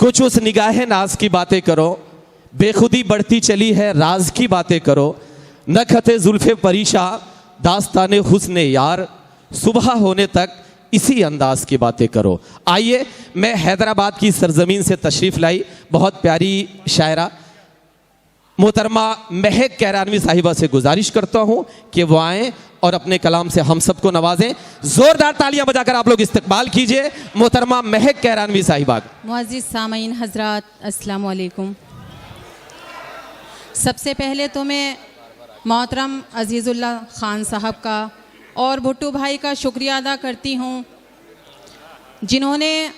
कुछ उस निगाहे नाज की बातें करो, बेखुदी बढ़ती चली है राज की बातें करो, नखते जुल्फे परीशा दास्ताने हुस्ने यार, सुबह होने तक इसी अंदाज की बातें करो। आइए, मैं हैदराबाद की सरजमीन से तशरीफ़ लाई बहुत प्यारी शायरा मोहतरमा महक कैरानवी साहिबा से गुजारिश करता हूं कि वो आएँ और अपने कलाम से हम सबको नवाजें। जोरदार तालियां बजाकर आप लोग इस्तकबाल कीजिए मोहतरमा महक कैरानवी साहिबा। मुअज़्ज़िज़ सामीन हज़रात, अस्सलामु अलैकुम। सबसे पहले तो मैं मोहतरम अज़ीज़ुल्लाह ख़ान साहब का और भुट्टू भाई का शुक्रिया अदा करती हूँ, जिन्होंने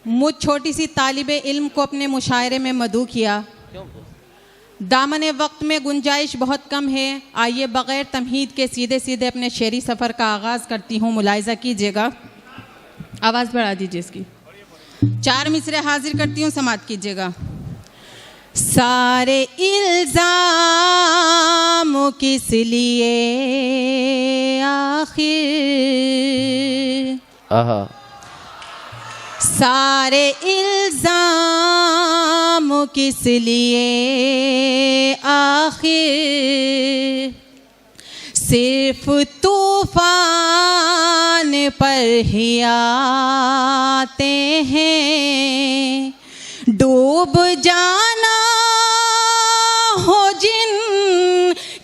मुझ छोटी सी तालिबे इल्म को अपने मुशायरे में मदऊ किया। दामन वक्त में गुंजाइश बहुत कम है। आइए बग़ैर तमहीद के सीधे सीधे अपने शेरी सफ़र का आगाज़ करती हूँ। मुलाहिज़ा कीजिएगा, आवाज़ बढ़ा दीजिए इसकी। 4 मिसरे हाजिर करती हूँ, समात कीजिएगा। सारे इल्ज़ाम किस लिए आखिर, सारे इल्ज़ाम किस लिए आखिर, सिर्फ तूफान पर ही आते हैं, डूब जाना हो जिन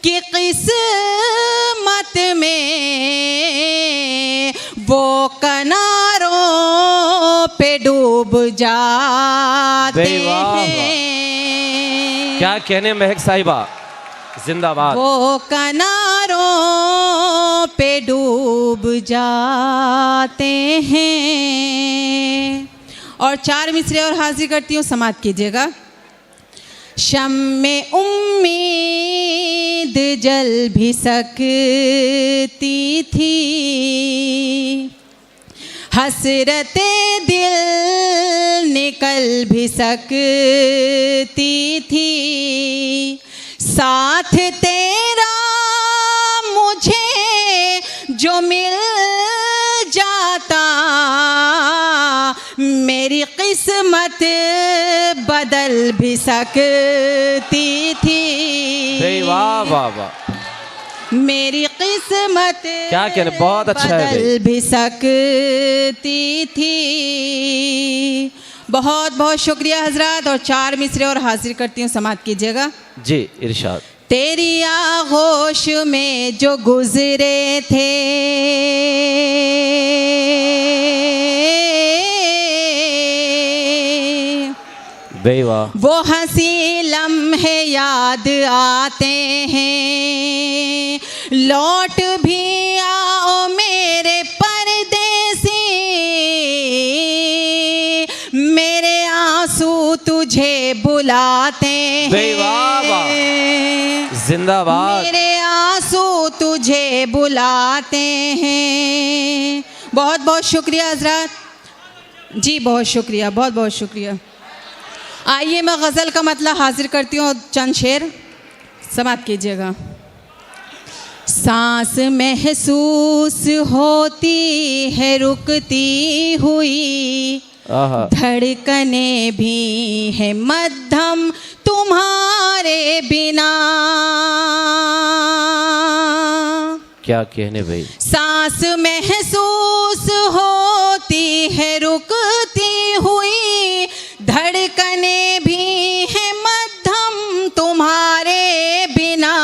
की किस्मत में, वो किनारों पे डूब जाते हैं। क्या कहने महक साहिबा, जिंदाबाद। वो किनारों पे डूब जाते हैं। और 4 मिसरे और हाजिर करती हूँ, समात कीजिएगा। शम्मे उम्मीद जल भी सकती थी, हसरते दिल निकल भी सकती थी, साथ तेरा मुझे जो मिल जाता, मेरी किस्मत बदल भी सकती थी। वाह वाह वाह, मेरी किस्मत क्या कहने, बहुत अच्छा है, बदल भी सकती थी। बहुत बहुत शुक्रिया हजरात। और 4 मिसरे और हाजिर करती हूँ, समात कीजिएगा जी। इरशाद। तेरी आगोश में जो गुजरे थे, वो हंसी लम्हे याद आते हैं, लौट भी आओ मेरे परदेसी, मेरे आंसू तुझे बुलाते हैं, जिंदाबाद। मेरे आंसू तुझे बुलाते हैं। बहुत बहुत शुक्रिया हजरात जी, बहुत शुक्रिया, बहुत बहुत शुक्रिया। आइए मैं गज़ल का मतलब हाजिर करती हूँ, चंद शेर समात कीजिएगा। सांस महसूस होती है रुकती हुई, धड़कने भी है मध्यम तुम्हारे बिना। क्या कहने भाई। सांस महसूस होती है रुकती हुई, धड़कने भी है मध्यम तुम्हारे बिना,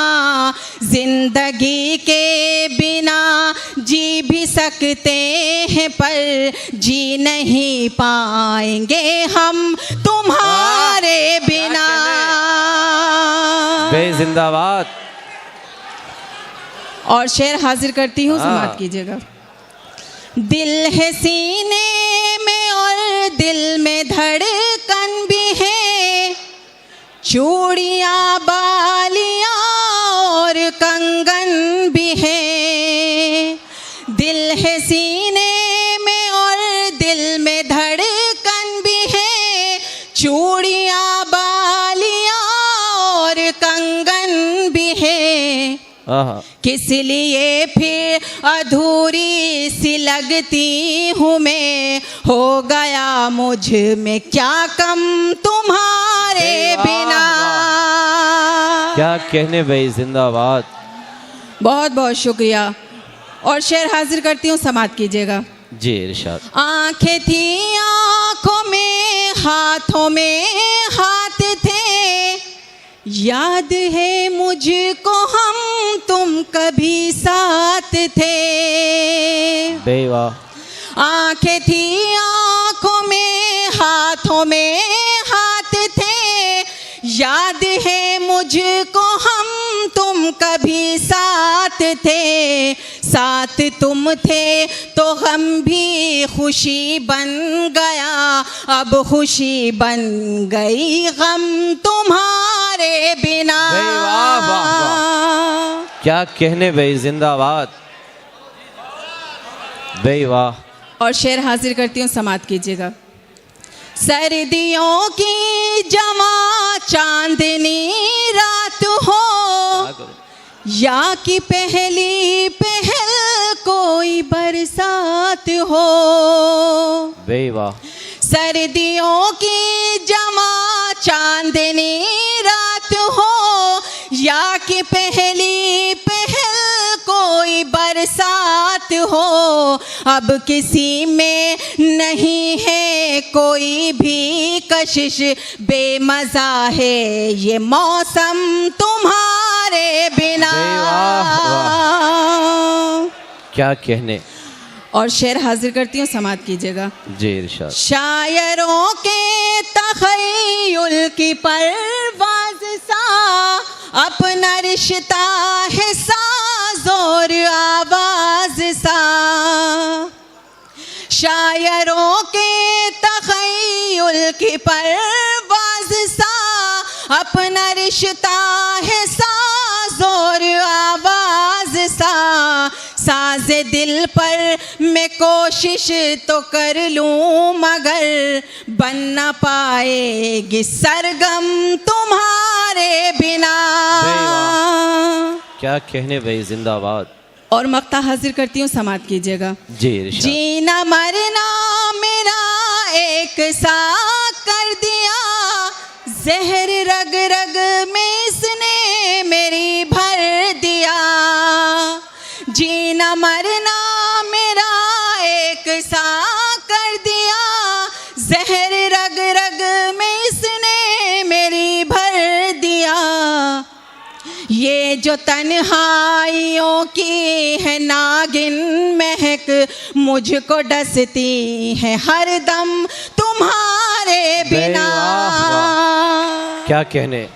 जिंदगी के बिना जी भी सकते हैं पर जी नहीं पाएंगे हम तुम्हारे बिना। जिंदाबाद। और शेर हाजिर करती हूँ, समात कीजिएगा। दिल है सीने में और दिल में धड़कन भी है, चूड़ियाँ बालियाँ और कंगन भी है। दिल है सीने में और दिल में धड़कन भी है, चूड़ियाँ बालियाँ और कंगन भी है। आहा। किस लिए फिर अधूरी सी लगती हूँ मैं, हो गया मुझ में क्या कम तुम्हारे बिना। क्या कहने भाई, जिंदाबाद। बहुत बहुत शुक्रिया। और शेर हाजिर करती हूँ, समाप्त कीजिएगा। जी इरशाद। आंखें थी आंखों में, हाथों में हाथ थे, याद है मुझको हम तुम कभी साथ थे। बेवाह। आंखें थी आंखों में, हाथों में हाथ थे, याद है मुझको हम तुम कभी साथ थे। साथ तुम थे तो हम भी खुशी बन गया, अब खुशी बन गई गम तुम्हारे बिना। वाह वाह वाह, क्या कहने भाई, जिंदाबाद। भाई वाह। और शेर हाजिर करती हूँ, समाप्त कीजिएगा। सर्दियों की जमा चांदनी रात हो, या कि पहली पहल कोई बरसात हो। बेवाह। सर्दियों की जमा चांदनी रात हो, या कि पहली पहल कोई बरसात हो। अब किसी में नहीं है कोई भी कशिश, बेमज़ा है ये मौसम तुम्हारे बिना। क्या कहने। और शेर हाजिर करती हूँ, समाप्त कीजिएगा। जी इरशाद। शायरों के तख़य्युल की परवाज़ सा, अपना रिश्ता है साज़ और आवाज़ सा। शायरों के तख़य्युल की परवाज़ सा, अपना रिश्ता है साज़ और आवाज़ सा। साज़े दिल पर मैं कोशिश तो कर लूँ, मगर बन न पाएगी सरगम तुम्हारे बिना। क्या कहने भाई, जिंदाबाद। और मक्ता हाजिर करती हूँ, समाप्त कीजिएगा। जी इरशाद। जीना मरना मेरा एक सा कर दिया, जहर रग रग में इसने मेरी भर दिया। जीना मरना मेरा एक सा कर दिया, जहर रग रग में इसने मेरी भर दिया। ये जो तन्हाइयों की है नागिन महक, मुझको डसती है हर दम तुम्हारे बिना। क्या कहने।